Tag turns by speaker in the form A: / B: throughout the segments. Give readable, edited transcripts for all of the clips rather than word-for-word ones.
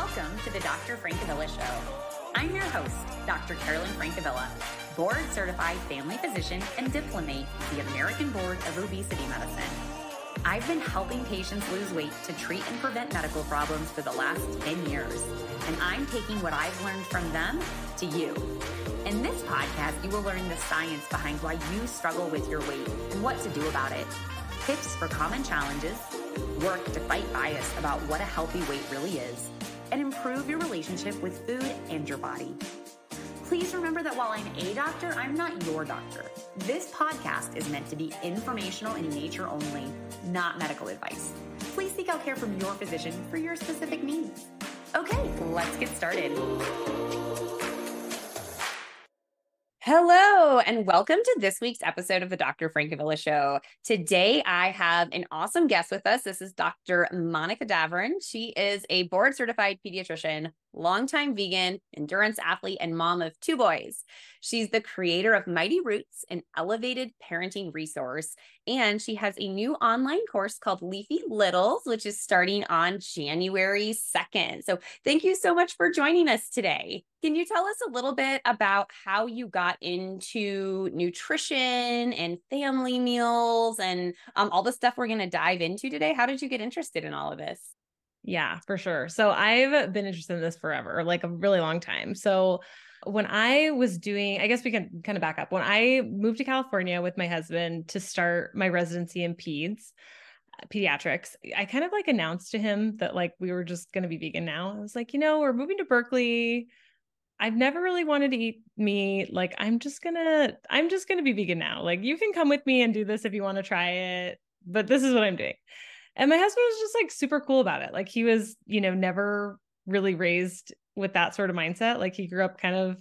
A: Welcome to the Dr. Francavilla Show. I'm your host, Dr. Carolyn Francavilla, board-certified family physician and diplomate of the American Board of Obesity Medicine. I've been helping patients lose weight to treat and prevent medical problems for the last 10 years, and I'm taking what I've learned from them to you. In this podcast, you will learn the science behind why you struggle with your weight and what to do about it, tips for common challenges, work to fight bias about what a healthy weight really is, and improve your relationship with food and your body. Please remember that while I'm a doctor, I'm not your doctor. This podcast is meant to be informational in nature only, not medical advice. Please seek out care from your physician for your specific needs. Okay, let's get started. Hello, and welcome to this week's episode of the Dr. Francavilla Show. Today, I have an awesome guest with us. This is Dr. Monica Davern. She is a board-certified pediatrician, longtime vegan, endurance athlete, and mom of 2 boys. She's the creator of Mighty Roots, an elevated parenting resource, and she has a new online course called Leafy Littles, which is starting on January 2nd. So thank you so much for joining us today. Can you tell us a little bit about how you got into nutrition and family meals and all the stuff we're going to dive into today? How did you get interested in all of this?
B: Yeah, for sure. So I've been interested in this forever, like a really long time. So when I was doing, I guess we can kind of back up. When I moved to California with my husband to start my residency in pediatrics, I kind of like announced to him that like we were just going to be vegan now. I was like, we're moving to Berkeley. I've never really wanted to eat meat. Like, I'm just gonna be vegan now. Like, you can come with me and do this if you want to try it, but this is what I'm doing. And my husband was just like super cool about it. Like he was, never really raised with that sort of mindset. Like he grew up kind of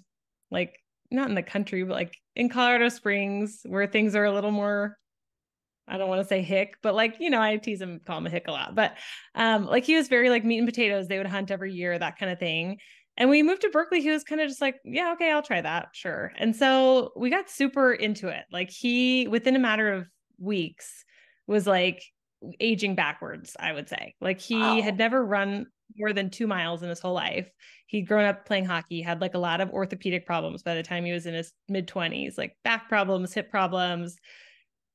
B: like not in the country, but like in Colorado Springs where things are a little more, I don't want to say hick, but like, I tease him, call him a hick a lot, but like he was very like meat and potatoes. They would hunt every year, that kind of thing. And we moved to Berkeley. He was kind of just like, yeah, okay, I'll try that. Sure. And so we got super into it. Like he, within a matter of weeks, was like aging backwards, I would say. Like he had never run more than 2 miles in his whole life. He'd grown up playing hockey, had like a lot of orthopedic problems by the time he was in his mid-20s, like back problems, hip problems.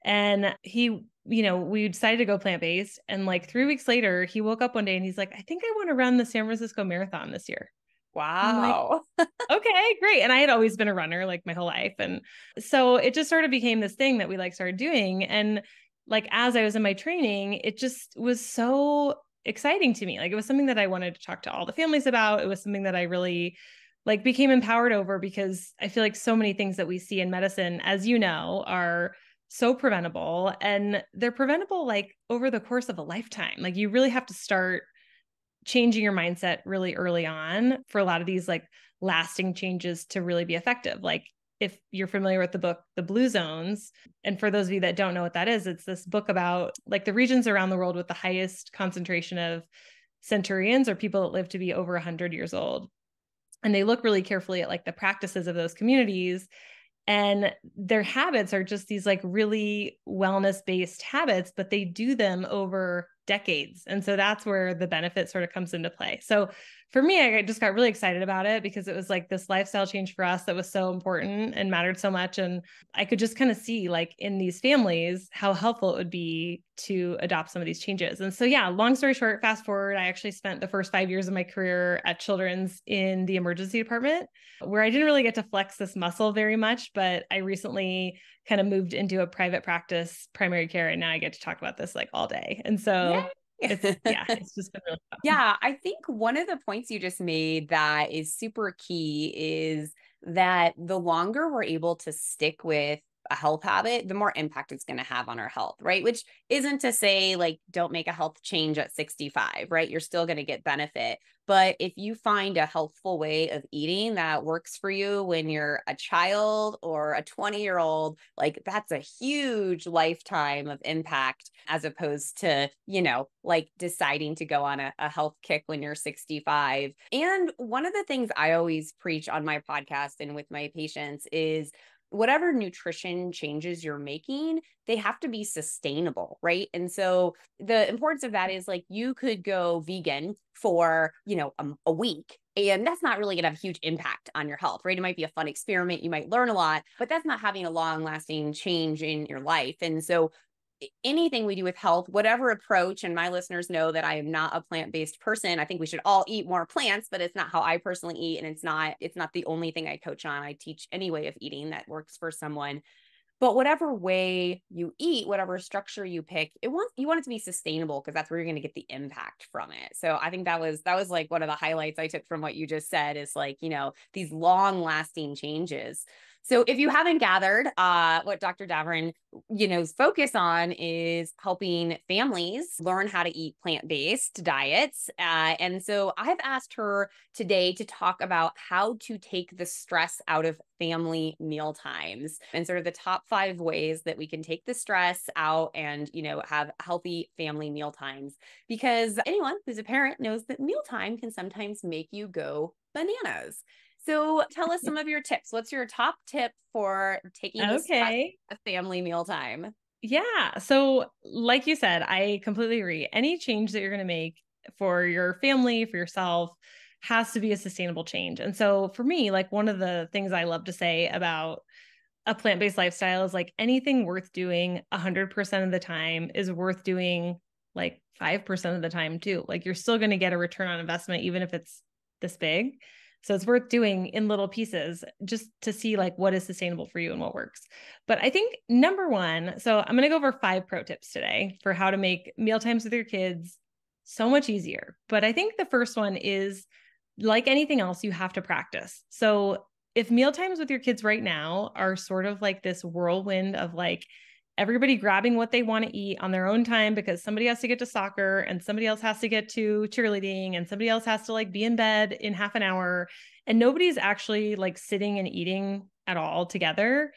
B: And he, we decided to go plant-based. And like 3 weeks later, he woke up one day and he's like, I think I want to run the San Francisco Marathon this year.
A: Wow.
B: Like, okay, great. And I had always been a runner like my whole life. And so it just sort of became this thing that we like started doing. And like, as I was in my training, it just was so exciting to me. Like it was something that I wanted to talk to all the families about. It was something that I really like became empowered over because I feel like so many things that we see in medicine, as you know, are so preventable, and they're preventable like over the course of a lifetime. Like you really have to start changing your mindset really early on for a lot of these like lasting changes to really be effective. Like if you're familiar with the book, The Blue Zones, and for those of you that don't know what that is, it's this book about like the regions around the world with the highest concentration of centurions or people that live to be over 100 years old. And they look really carefully at like the practices of those communities, and their habits are just these like really wellness-based habits, but they do them over decades. And so that's where the benefit sort of comes into play. So for me, I just got really excited about it because it was like this lifestyle change for us that was so important and mattered so much. And I could just kind of see like in these families, how helpful it would be to adopt some of these changes. And so, yeah, long story short, fast forward, I actually spent the first 5 years of my career at Children's in the emergency department, where I didn't really get to flex this muscle very much, but I recently kind of moved into a private practice, primary care, and now I get to talk about this like all day. And so it's just been really fun.
A: Yeah, I think one of the points you just made that is super key is that the longer we're able to stick with a health habit, the more impact it's going to have on our health, right? Which isn't to say like, don't make a health change at 65, right? You're still going to get benefit. But if you find a healthful way of eating that works for you when you're a child or a 20-year-old, like that's a huge lifetime of impact as opposed to, like deciding to go on a health kick when you're 65. And one of the things I always preach on my podcast and with my patients is whatever nutrition changes you're making, they have to be sustainable, right? And so the importance of that is like you could go vegan for, a week, and that's not really going to have a huge impact on your health, right? It might be a fun experiment. You might learn a lot, but that's not having a long lasting change in your life. And so anything we do with health, whatever approach, and my listeners know that I am not a plant-based person. I think we should all eat more plants, but it's not how I personally eat. And it's not the only thing I coach on. I teach any way of eating that works for someone. But whatever way you eat, whatever structure you pick, you want it to be sustainable, because that's where you're going to get the impact from it. So I think that was like one of the highlights I took from what you just said, is like, these long lasting changes. So if you haven't gathered, what Dr. Davern, focus on is helping families learn how to eat plant-based diets. And so I've asked her today to talk about how to take the stress out of family meal times, and sort of the top 5 ways that we can take the stress out and, have healthy family meal times. Because anyone who's a parent knows that mealtime can sometimes make you go bananas. So tell us some of your tips. What's your top tip for taking the stress of family mealtime?
B: Yeah. So like you said, I completely agree. Any change that you're going to make for your family, for yourself, has to be a sustainable change. And so for me, like one of the things I love to say about a plant-based lifestyle is like anything worth doing 100% of the time is worth doing like 5% of the time too. Like you're still going to get a return on investment, even if it's this big. So it's worth doing in little pieces just to see like what is sustainable for you and what works. But I think number one, so I'm going to go over 5 pro tips today for how to make meal times with your kids so much easier. But I think the first one is, like anything else, you have to practice. So if meal times with your kids right now are sort of like this whirlwind of like everybody grabbing what they want to eat on their own time because somebody has to get to soccer and somebody else has to get to cheerleading and somebody else has to like be in bed in half an hour, and nobody's actually like sitting and eating at all together,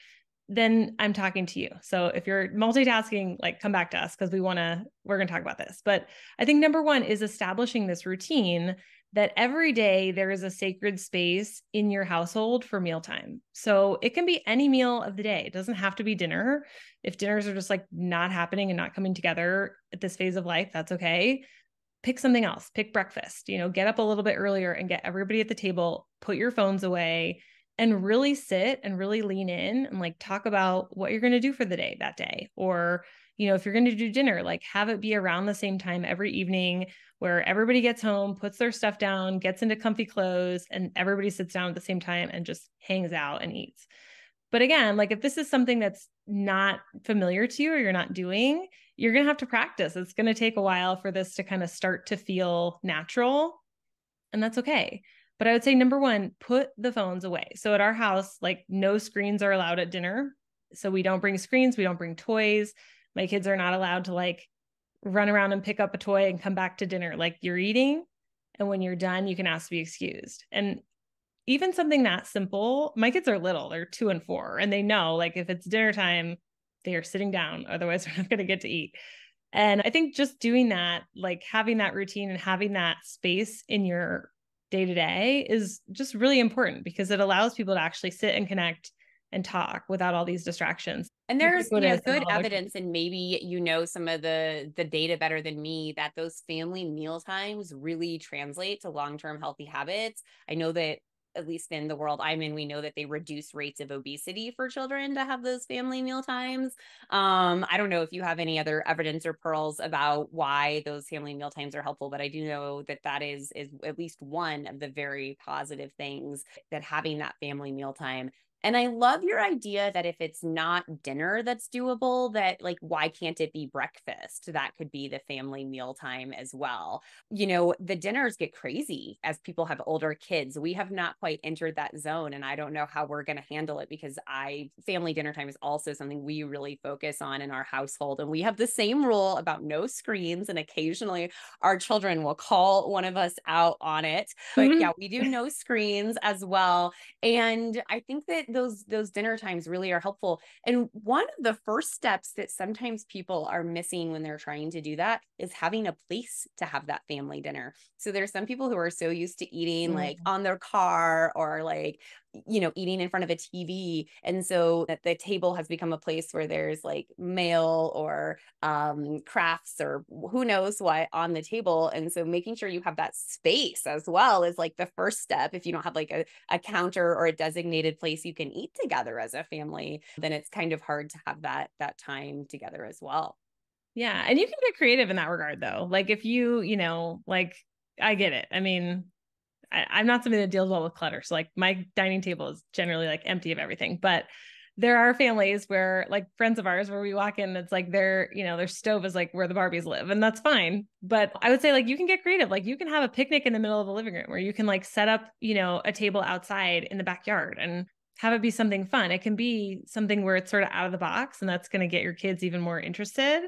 B: then I'm talking to you. So if you're multitasking, like come back to us, because we're going to talk about this. But I think number one is establishing this routine that every day there is a sacred space in your household for mealtime. So it can be any meal of the day. It doesn't have to be dinner. If dinners are just like not happening and not coming together at this phase of life, that's okay. Pick something else. Pick breakfast, get up a little bit earlier and get everybody at the table, put your phones away, and really sit and really lean in and like talk about what you're going to do for the day that day. Or, if you're going to do dinner, like have it be around the same time every evening where everybody gets home, puts their stuff down, gets into comfy clothes, and everybody sits down at the same time and just hangs out and eats. But again, like if this is something that's not familiar to you or you're not doing, you're going to have to practice. It's going to take a while for this to kind of start to feel natural, and that's okay. But I would say number one, put the phones away. So at our house, like no screens are allowed at dinner. So we don't bring screens. We don't bring toys. My kids are not allowed to like run around and pick up a toy and come back to dinner. Like you're eating, and when you're done, you can ask to be excused. And even something that simple, my kids are little, they're 2 and 4, and they know like if it's dinner time, they are sitting down, otherwise they're not going to get to eat. And I think just doing that, like having that routine and having that space in your day to day is just really important, because it allows people to actually sit and connect and talk without all these distractions.
A: And there's good evidence, and maybe some of the data better than me, that those family meal times really translate to long-term healthy habits. I know that at least in the world I'm in, we know that they reduce rates of obesity for children to have those family meal times. I don't know if you have any other evidence or pearls about why those family meal times are helpful, but I do know that that is at least one of the very positive things that having that family meal time. And I love your idea that if it's not dinner that's doable, that like, why can't it be breakfast? That could be the family meal time as well. The dinners get crazy as people have older kids. We have not quite entered that zone, and I don't know how we're going to handle it, because family dinner time is also something we really focus on in our household. And we have the same rule about no screens. And occasionally our children will call one of us out on it. But yeah, we do no screens as well. And I think that those dinner times really are helpful. And one of the first steps that sometimes people are missing when they're trying to do that is having a place to have that family dinner. So there's some people who are so used to eating like on their car or like eating in front of a TV. And so that the table has become a place where there's like mail or crafts or who knows what on the table. And so making sure you have that space as well is like the first step. If you don't have like a counter or a designated place you can eat together as a family, then it's kind of hard to have that time together as well.
B: Yeah. And you can get creative in that regard though. Like if you, like I get it. I mean, I'm not somebody that deals well with clutter. So like my dining table is generally like empty of everything, but there are families where like friends of ours where we walk in, it's like their stove is like where the Barbies live, and that's fine. But I would say like you can get creative. Like you can have a picnic in the middle of the living room where you can like set up, a table outside in the backyard and have it be something fun. It can be something where it's sort of out of the box, and that's going to get your kids even more interested.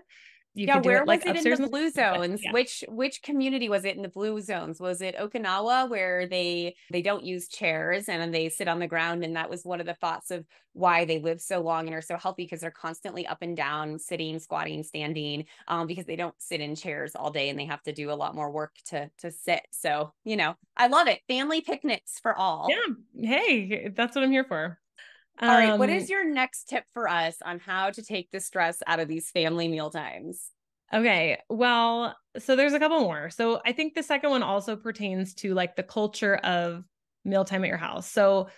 B: You could do
A: where
B: it like
A: was it in the blue zones?
B: Yeah.
A: Which community was it in the blue zones? Was it Okinawa, where they don't use chairs and they sit on the ground? And that was one of the thoughts of why they live so long and are so healthy, because they're constantly up and down, sitting, squatting, standing, because they don't sit in chairs all day and they have to do a lot more work to sit. So, I love it. Family picnics for all.
B: Yeah. Hey, that's what I'm here for.
A: All right. What is your next tip for us on how to take the stress out of these family meal times?
B: Okay. Well, so there's a couple more. So I think the second one also pertains to like the culture of mealtime at your house. So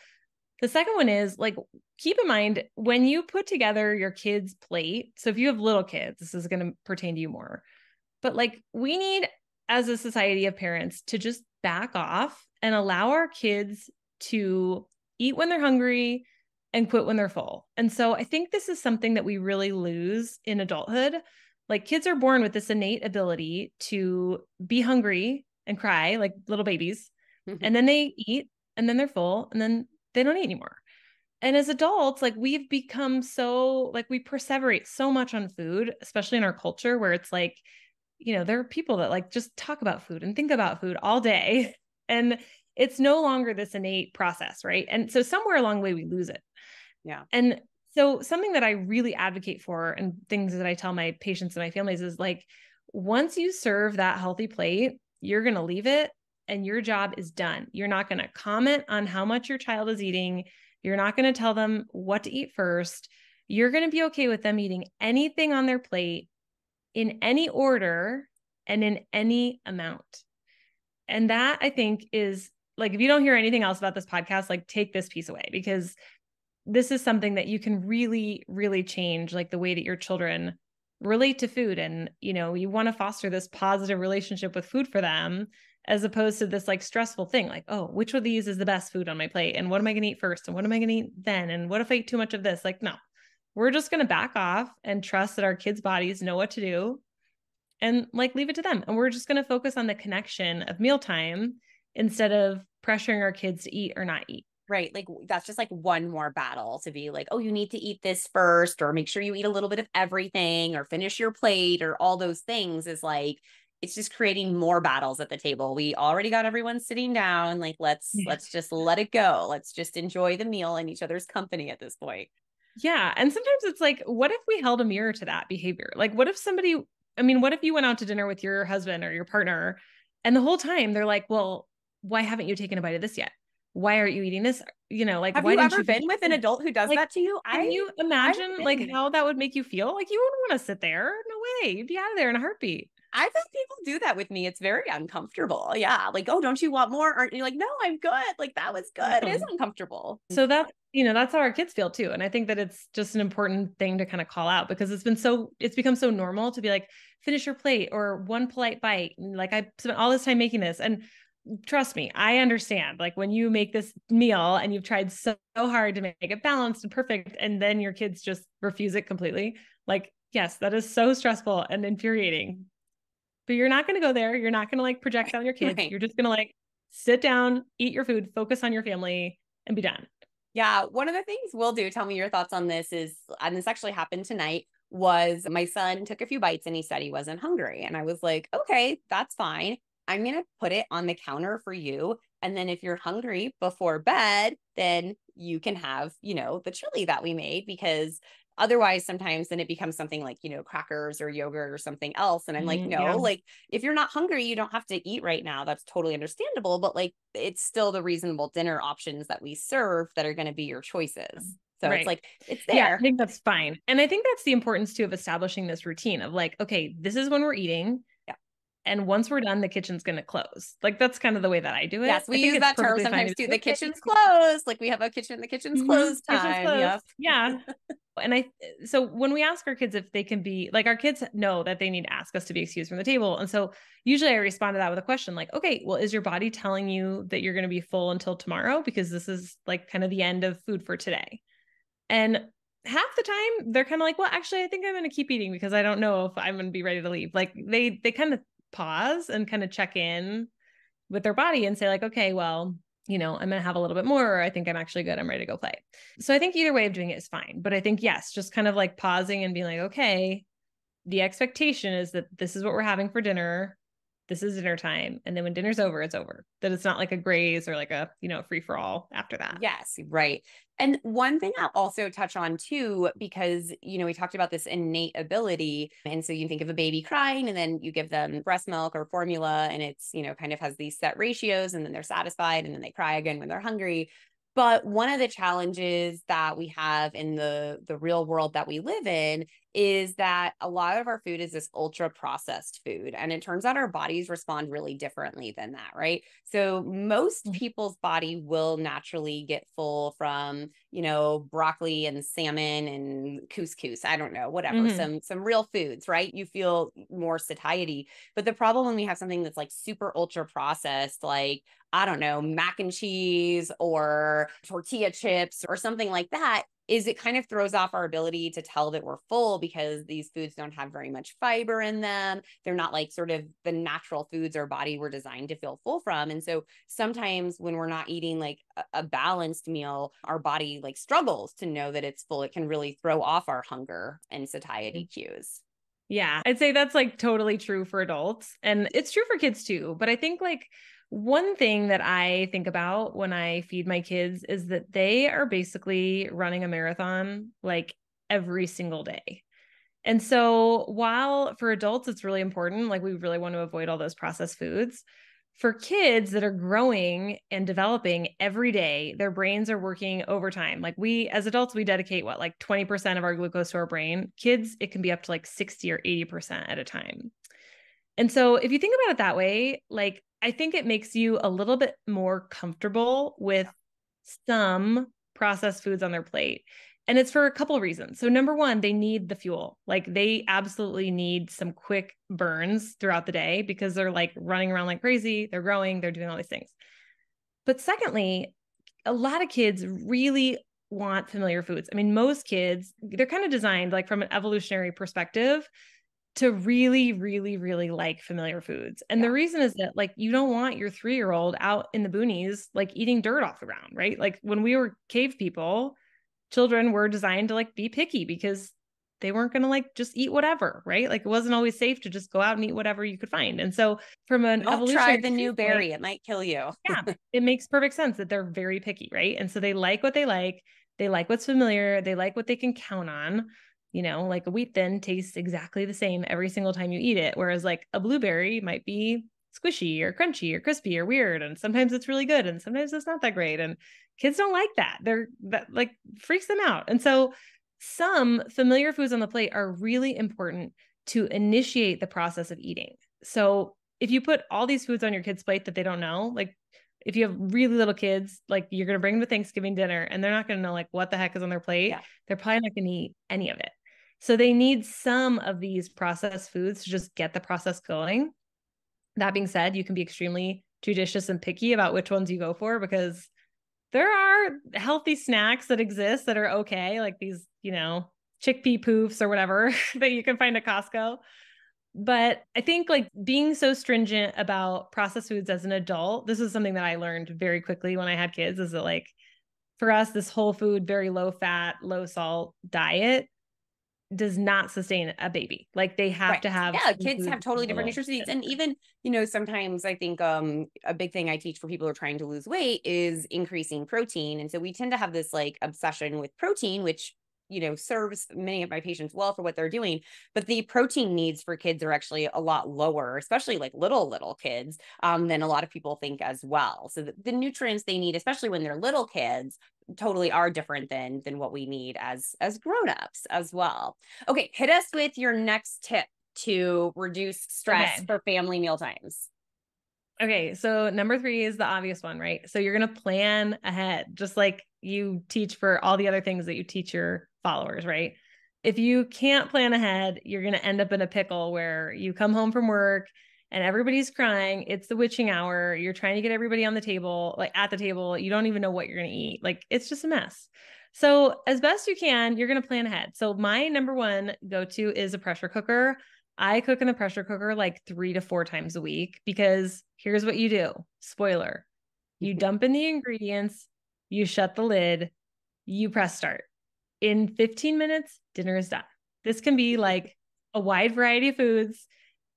B: the second one is like, keep in mind when you put together your kids' plate. So if you have little kids, this is going to pertain to you more, but like we need as a society of parents to just back off and allow our kids to eat when they're hungry and quit when they're full. And so I think this is something that we really lose in adulthood. Like kids are born with this innate ability to be hungry and cry like little babies. And then they eat and then they're full and then they don't eat anymore. And as adults, like we've become so like we perseverate so much on food, especially in our culture where it's like, there are people that like just talk about food and think about food all day. And it's no longer this innate process, right? And so somewhere along the way, we lose it.
A: Yeah.
B: And so something that I really advocate for and things that I tell my patients and my families is like, once you serve that healthy plate, you're going to leave it and your job is done. You're not going to comment on how much your child is eating. You're not going to tell them what to eat first. You're going to be okay with them eating anything on their plate in any order and in any amount. And that I think is like, if you don't hear anything else about this podcast, like take this piece away, because this is something that you can really, really change, like the way that your children relate to food. And, you want to foster this positive relationship with food for them, as opposed to this like stressful thing. Like, oh, which of these is the best food on my plate? And what am I going to eat first? And what am I going to eat then? And what if I eat too much of this? Like, no, we're just going to back off and trust that our kids' bodies know what to do and like leave it to them. And we're just going to focus on the connection of mealtime instead of pressuring our kids to eat or not eat.
A: Right. Like that's just like one more battle to be like, oh, you need to eat this first, or make sure you eat a little bit of everything, or finish your plate, or all those things is like, it's just creating more battles at the table. We already got everyone sitting down. Like, let's just let it go. Let's just enjoy the meal and each other's company at this point.
B: Yeah. And sometimes it's like, what if we held a mirror to that behavior? Like, what if what if you went out to dinner with your husband or your partner and the whole time they're like, well, why haven't you taken a bite of this yet? Why aren't you eating this? Like,
A: have
B: why
A: you
B: didn't
A: ever
B: you
A: been with an adult who does that to you?
B: Can you imagine like how that would make you feel? Like you wouldn't want to sit there. No way. You'd be out of there in a heartbeat.
A: I've had people do that with me. It's very uncomfortable. Yeah. Like, oh, don't you want more? Aren't you like, no, I'm good. Like that was good. It is uncomfortable.
B: So that's how our kids feel too. And I think that it's just an important thing to kind of call out, because it's become so normal to be like, finish your plate or one polite bite. And like I spent all this time making this. And trust me, I understand like when you make this meal and you've tried so hard to make it balanced and perfect, and then your kids just refuse it completely. Like, yes, that is so stressful and infuriating, but you're not going to go there. You're not going to like project on your kids. Right. You're just going to like sit down, eat your food, focus on your family, and be done.
A: Yeah. One of the things we'll do, tell me your thoughts on this, is, and this actually happened tonight, was my son took a few bites and he said he wasn't hungry. And I was like, okay, that's fine. I'm going to put it on the counter for you. And then if you're hungry before bed, then you can have, the chili that we made, because Otherwise, sometimes then it becomes something like, crackers or yogurt or something else. And I'm like, no,
B: Yeah.
A: like if you're not hungry, you don't have to eat right now. That's totally understandable. But like, it's still the reasonable dinner options that we serve that are going to be your choices. So it's
B: Right.
A: like, it's
B: Yeah,
A: there.
B: I think that's fine. And I think that's the importance too of establishing this routine of like, okay, this is when we're eating.
A: Yeah.
B: And once we're done, the kitchen's going to close. Like that's kind of the way that I do it.
A: Yes, we
B: I think
A: use
B: it's
A: that term
B: perfectly fine
A: sometimes
B: to
A: too.
B: be
A: The
B: okay.
A: kitchen's closed. Like we have a kitchen, the kitchen's closed
B: Kitchen's
A: time.
B: closed.
A: Yep.
B: Yeah. And so when we ask our kids if they can be like, our kids know that they need to ask us to be excused from the table. And so usually I respond to that with a question like, okay, well, is your body telling you that you're going to be full until tomorrow? Because this is like kind of the end of food for today. And half the time they're kind of like, well, actually, I think I'm going to keep eating because I don't know if I'm going to be ready to leave. Like they kind of pause and kind of check in with their body and say like, okay, well, I'm going to have a little bit more, or I think I'm actually good. I'm ready to go play. So I think either way of doing it is fine. But I think, yes, just kind of like pausing and being like, okay, the expectation is that this is what we're having for dinner. This is dinner time. And then when dinner's over, it's over. That it's not like a graze or like a, free for all after that.
A: Yes, right. And one thing I'll also touch on too, because, we talked about this innate ability. And so you think of a baby crying and then you give them breast milk or formula and it's, kind of has these set ratios and then they're satisfied and then they cry again when they're hungry. But one of the challenges that we have in the real world that we live in is that a lot of our food is this ultra processed food. And it turns out our bodies respond really differently than that, right? So most people's body will naturally get full from, broccoli and salmon and couscous. I don't know, whatever, some real foods, right? You feel more satiety. But the problem when we have something that's like super ultra processed, like, I don't know, mac and cheese or tortilla chips or something like that, is it kind of throws off our ability to tell that we're full because these foods don't have very much fiber in them. They're not like sort of the natural foods our body were designed to feel full from. And so sometimes when we're not eating like a balanced meal, our body like struggles to know that it's full. It can really throw off our hunger and satiety cues.
B: Yeah, I'd say that's like totally true for adults. And it's true for kids too. But I think like one thing that I think about when I feed my kids is that they are basically running a marathon like every single day. And so while for adults, it's really important, like we really want to avoid all those processed foods. For kids that are growing and developing every day, their brains are working overtime. Like we, as adults, we dedicate like 20% of our glucose to our brain. Kids, it can be up to like 60 or 80% at a time. And so if you think about it that way, like I think it makes you a little bit more comfortable with some processed foods on their plate. And it's for a couple of reasons. So number one, they need the fuel. Like they absolutely need some quick burns throughout the day because they're like running around like crazy. They're growing, they're doing all these things. But secondly, a lot of kids really want familiar foods. I mean, most kids, they're kind of designed like from an evolutionary perspective to really, really, really like familiar foods. And the reason is that like, you don't want your 3-year-old out in the boonies, like eating dirt off the ground, right? Like when we were cave people, children were designed to like be picky because they weren't going to like just eat whatever, right? Like it wasn't always safe to just go out and eat whatever you could find. And so from an
A: Don't
B: evolutionary
A: try the new berry.
B: standpoint,
A: It might kill you.
B: yeah, it makes perfect sense that they're very picky, right? And so they like what they like. They like what's familiar. They like what they can count on. Like a wheat thin tastes exactly the same every single time you eat it. Whereas like a blueberry might be squishy or crunchy or crispy or weird. And sometimes it's really good. And sometimes it's not that great. And kids don't like that. That like freaks them out. And so some familiar foods on the plate are really important to initiate the process of eating. So if you put all these foods on your kids' plate that they don't know, like if you have really little kids, like you're going to bring them to Thanksgiving dinner and they're not going to know like what the heck is on their plate. They're probably not going to eat any of it. So they need some of these processed foods to just get the process going. That being said, you can be extremely judicious and picky about which ones you go for because there are healthy snacks that exist that are okay, like these, chickpea poofs or whatever that you can find at Costco. But I think like being so stringent about processed foods as an adult, this is something that I learned very quickly when I had kids, is that like for us, this whole food, very low fat, low salt diet does not sustain a baby. Like they have to have,
A: kids have totally different nutrition needs. And even, sometimes I think a big thing I teach for people who are trying to lose weight is increasing protein. And so we tend to have this like obsession with protein, which serves many of my patients well for what they're doing. But the protein needs for kids are actually a lot lower, especially like little kids, than a lot of people think as well. So the nutrients they need, especially when they're little kids, totally are different than what we need as grown-ups as well. Okay, hit us with your next tip to reduce stress for family meal times.
B: Okay, so number 3 is the obvious one, right? So you're going to plan ahead, just like you teach for all the other things that you teach your followers, right? If you can't plan ahead, you're going to end up in a pickle where you come home from work and everybody's crying. It's the witching hour. You're trying to get everybody on the table, like at the table. You don't even know what you're going to eat. Like, it's just a mess. So as best you can, you're going to plan ahead. So my number 1 go-to is a pressure cooker. I cook in the pressure cooker like 3 to 4 times a week, because here's what you do. Spoiler. You dump in the ingredients, you shut the lid, you press start. In 15 minutes, dinner is done. This can be like a wide variety of foods.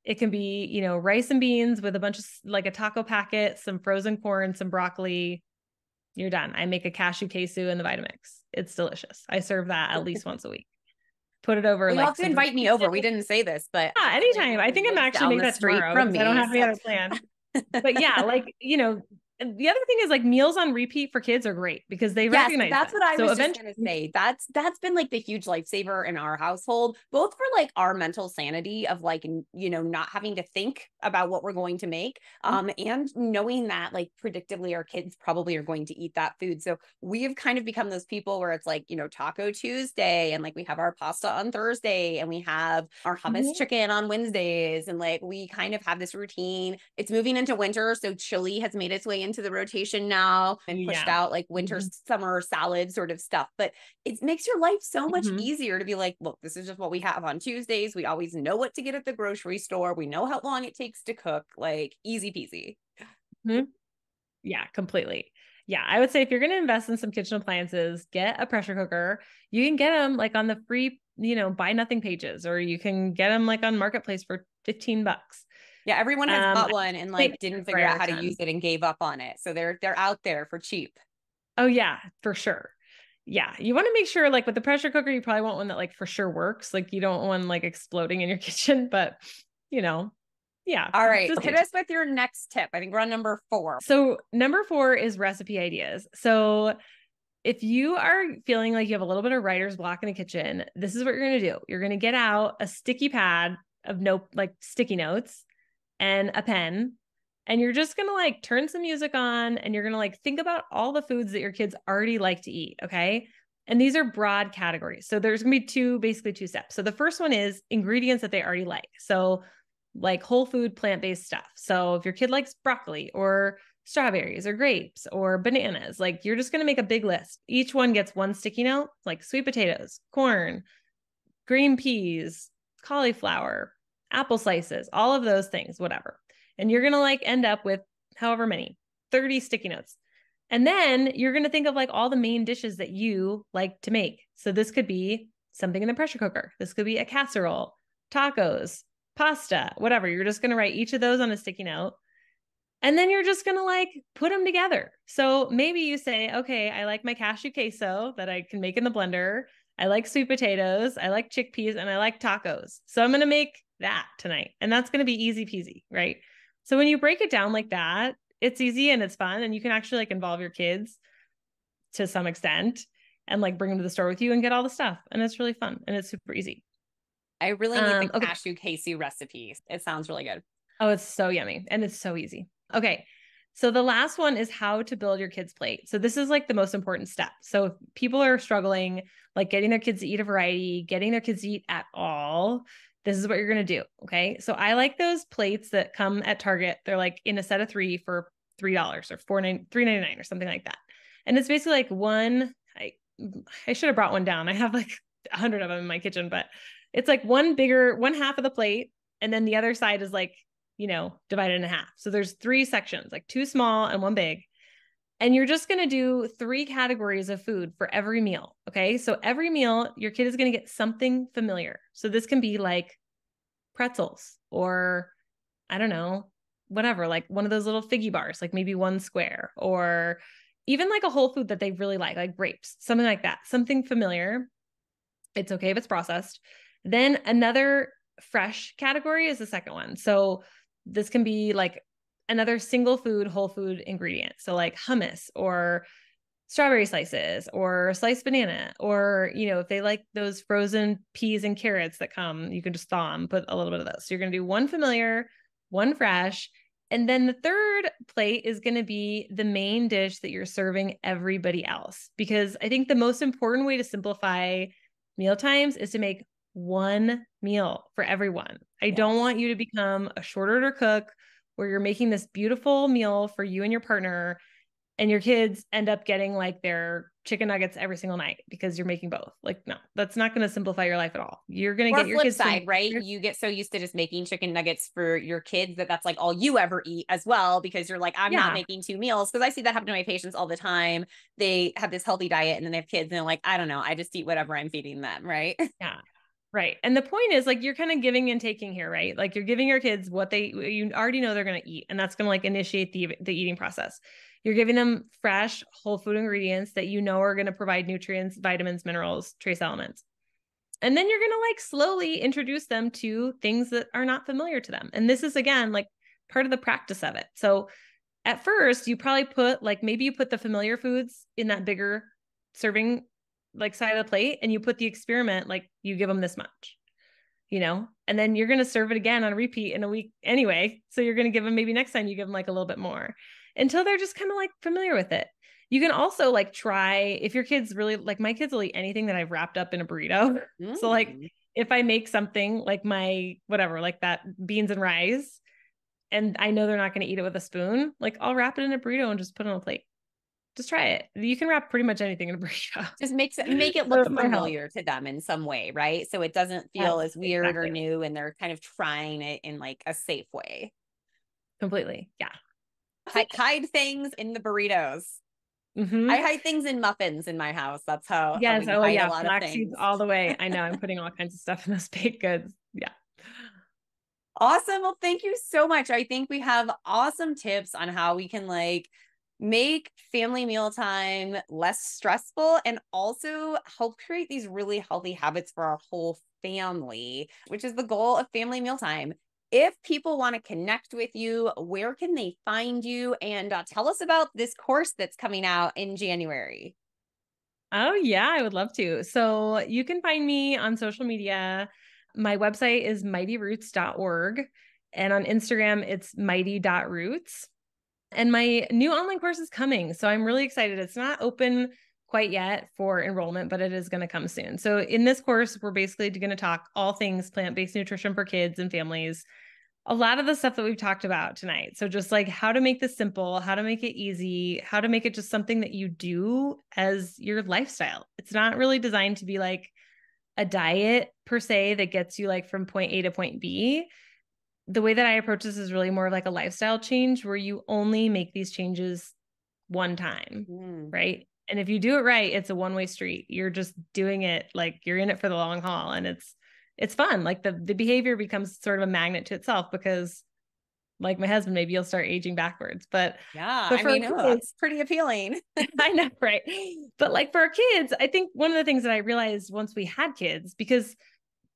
B: It can be, rice and beans with a bunch of like a taco packet, some frozen corn, some broccoli. You're done. I make a cashew queso in the Vitamix. It's delicious. I serve that at least once a week. Put it over.
A: You have to invite me over. We didn't say this, but
B: yeah, anytime. I think I'm actually make that tomorrow because I don't have any other plan. But yeah, the other thing is like meals on repeat for kids are great because they recognize
A: that's
B: them.
A: what I was just gonna say. That's been like the huge lifesaver in our household, both for like our mental sanity of like, not having to think about what we're going to make, and knowing that like predictably our kids probably are going to eat that food. So we have kind of become those people where it's like, Taco Tuesday, and like we have our pasta on Thursday, and we have our hummus chicken on Wednesdays, and like we kind of have this routine. It's moving into winter, so chili has made its way into the rotation now and pushed out like winter summer salad sort of stuff, but it makes your life so much easier to be like, look, this is just what we have on Tuesdays. We always know what to get at the grocery store. We know how long it takes to cook, like easy peasy.
B: Yeah, completely. Yeah, I would say if you're going to invest in some kitchen appliances, get a pressure cooker. You can get them like on the free, buy nothing pages, or you can get them like on Marketplace for $15.
A: Yeah, everyone has bought one and like didn't figure out how to use it and gave up on it. So they're out there for cheap.
B: Oh yeah, for sure. Yeah, you want to make sure like with the pressure cooker, you probably want one that like for sure works. Like you don't want like exploding in your kitchen, but yeah.
A: All right, hit us with your next tip. I think we're on number 4.
B: So number 4 is recipe ideas. So if you are feeling like you have a little bit of writer's block in the kitchen, this is what you're going to do. You're going to get out a sticky pad of sticky notes and a pen, and you're just going to like turn some music on, and you're going to like think about all the foods that your kids already like to eat. Okay. And these are broad categories. So there's going to be basically two steps. So the first one is ingredients that they already like. So like whole food, plant-based stuff. So if your kid likes broccoli or strawberries or grapes or bananas, like you're just going to make a big list. Each one gets one sticky note, like sweet potatoes, corn, green peas, cauliflower, apple slices, all of those things, whatever. And you're going to like end up with however many, 30 sticky notes. And then you're going to think of like all the main dishes that you like to make. So this could be something in the pressure cooker. This could be a casserole, tacos, pasta, whatever. You're just going to write each of those on a sticky note. And then you're just going to like put them together. So maybe you say, okay, I like my cashew queso that I can make in the blender. I like sweet potatoes. I like chickpeas, and I like tacos. So I'm going to make that tonight. And that's going to be easy peasy, right? So when you break it down like that, it's easy and it's fun, and you can actually like involve your kids to some extent and like bring them to the store with you and get all the stuff. And it's really fun and it's super easy.
A: I really need the cashew queso recipe. It sounds really good.
B: Oh, it's so yummy and it's so easy. Okay. So the last one is how to build your kids' plate. So this is like the most important step. So if people are struggling, like getting their kids to eat a variety, getting their kids to eat at all, this is what you're going to do. Okay. So I like those plates that come at Target. They're like in a set of 3 for $3 or $3.99 or something like that. And it's basically like one, I should have brought one down. I have like 100 of them in my kitchen, but it's like one half of the plate. And then the other side is like, divided in half. So there's 3 sections, like 2 small and 1 big. And you're just going to do 3 categories of food for every meal. Okay. So every meal, your kid is going to get something familiar. So this can be like pretzels or I don't know, whatever, like one of those little figgy bars, like maybe 1 square, or even like a whole food that they really like grapes, something like that, something familiar. It's okay if it's processed. Then another fresh category is the second one. So this can be like another single food, whole food ingredient. So like hummus or strawberry slices or sliced banana, or, you know, if they like those frozen peas and carrots that come, you can just thaw them, put a little bit of those. So you're going to do one familiar, one fresh. And then the third plate is going to be the main dish that you're serving everybody else. Because I think the most important way to simplify meal times is to make one meal for everyone. I don't want you to become a short order cook where you're making this beautiful meal for you and your partner, and your kids end up getting like their chicken nuggets every single night because you're making both. Like, no, that's not going to simplify your life at all. You're going to get your
A: flip
B: kids
A: side, right? You get so used to just making chicken nuggets for your kids that that's like all you ever eat as well, because you're like, I'm not making two meals. Because I see that happen to my patients all the time. They have this healthy diet and then they have kids and they're like, I don't know, I just eat whatever I'm feeding them, right?
B: Yeah. Right. And the point is like, you're kind of giving and taking here, right? Like you're giving your kids what you already know they're going to eat. And that's going to like initiate the eating process. You're giving them fresh whole food ingredients that you know are going to provide nutrients, vitamins, minerals, trace elements. And then you're going to like slowly introduce them to things that are not familiar to them. And this is again, like part of the practice of it. So at first you probably put like, maybe you put the familiar foods in that bigger serving like side of the plate, and you put the experiment, like you give them this much, you know, and then you're going to serve it again on repeat in a week anyway. So you're going to give them, maybe next time you give them like a little bit more until they're just kind of like familiar with it. You can also like try, if your kids really like, my kids will eat anything that I've wrapped up in a burrito. So like if I make something like my, whatever, like that beans and rice, and I know they're not going to eat it with a spoon, like I'll wrap it in a burrito and just put it on a plate. Just try it. You can wrap pretty much anything in a burrito.
A: Just make it look familiar to them in some way, right? So it doesn't feel as weird or new, and they're kind of trying it in like a safe way.
B: Completely. Yeah.
A: Hide things in the burritos. I hide things in muffins in my house. That's how.
B: Yes.
A: How we hide a lot
B: Flax
A: of
B: seeds
A: things
B: all the way. I know. I'm putting all kinds of stuff in those baked goods. Yeah.
A: Awesome. Well, thank you so much. I think we have awesome tips on how we can like make family mealtime less stressful and also help create these really healthy habits for our whole family, which is the goal of family mealtime. If people want to connect with you, where can they find you? And tell us about this course that's coming out in January.
B: Oh, yeah, I would love to. So you can find me on social media. My website is mightyroots.org. And on Instagram, it's mighty.roots. And my new online course is coming. So I'm really excited. It's not open quite yet for enrollment, but it is going to come soon. So in this course, we're basically going to talk all things plant-based nutrition for kids and families. A lot of the stuff that we've talked about tonight. So just like how to make this simple, how to make it easy, how to make it just something that you do as your lifestyle. It's not really designed to be like a diet per se that gets you like from point A to point B. The way that I approach this is really more of like a lifestyle change where you only make these changes one time, right? And if you do it right, it's a one-way street. You're just doing it like you're in it for the long haul, and it's fun. Like the behavior becomes sort of a magnet to itself, because like my husband, maybe you'll start aging backwards. But
A: I mean, it's pretty appealing.
B: I know, right? But like for our kids, I think one of the things that I realized once we had kids, because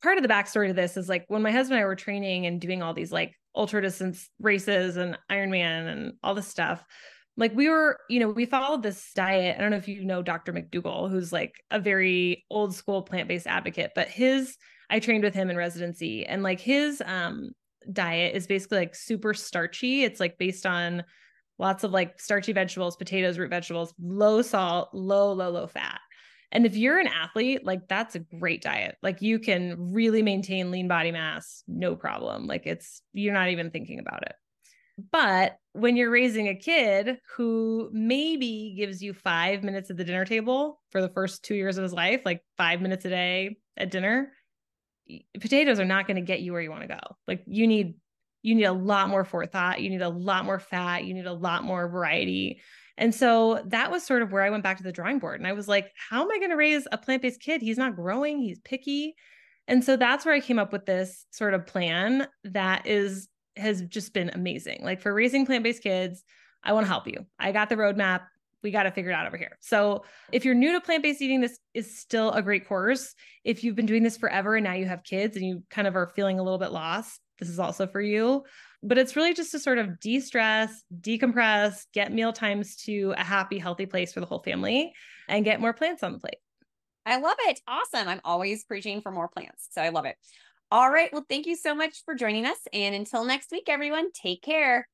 B: part of the backstory to this is like when my husband and I were training and doing all these like ultra distance races and Ironman and all this stuff, like we were, you know, we followed this diet. I don't know if you know Dr. McDougall, who's like a very old school plant-based advocate, but I trained with him in residency, and like his diet is basically like super starchy. It's like based on lots of like starchy vegetables, potatoes, root vegetables, low salt, low fat. And if you're an athlete, like that's a great diet. Like you can really maintain lean body mass, no problem. Like you're not even thinking about it. But when you're raising a kid who maybe gives you 5 minutes at the dinner table for the first 2 years of his life, like 5 minutes a day at dinner, potatoes are not going to get you where you want to go. Like you need a lot more forethought. You need a lot more fat. You need a lot more variety. And so that was sort of where I went back to the drawing board. And I was like, how am I going to raise a plant-based kid? He's not growing. He's picky. And so that's where I came up with this sort of plan that has just been amazing. Like for raising plant-based kids, I want to help you. I got the roadmap. we got to figure it out over here. So if you're new to plant-based eating, this is still a great course. If you've been doing this forever and now you have kids and you kind of are feeling a little bit lost, this is also for you. But it's really just to sort of de-stress, decompress, get meal times to a happy, healthy place for the whole family and get more plants on the plate.
A: I love it. Awesome. I'm always preaching for more plants. So I love it. All right. Well, thank you so much for joining us. And until next week, everyone, take care.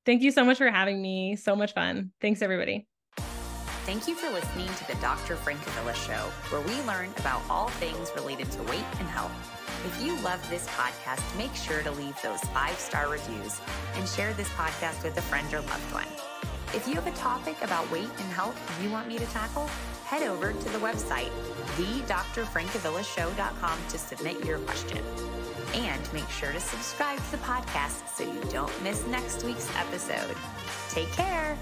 B: Thank you so much for having me. So much fun. Thanks, everybody.
A: Thank you for listening to the Dr. Francavilla Show, where we learn about all things related to weight and health. If you love this podcast, make sure to leave those 5-star reviews and share this podcast with a friend or loved one. If you have a topic about weight and health you want me to tackle, head over to the website, thedrfrancavillashow.com to submit your question. And make sure to subscribe to the podcast so you don't miss next week's episode. Take care.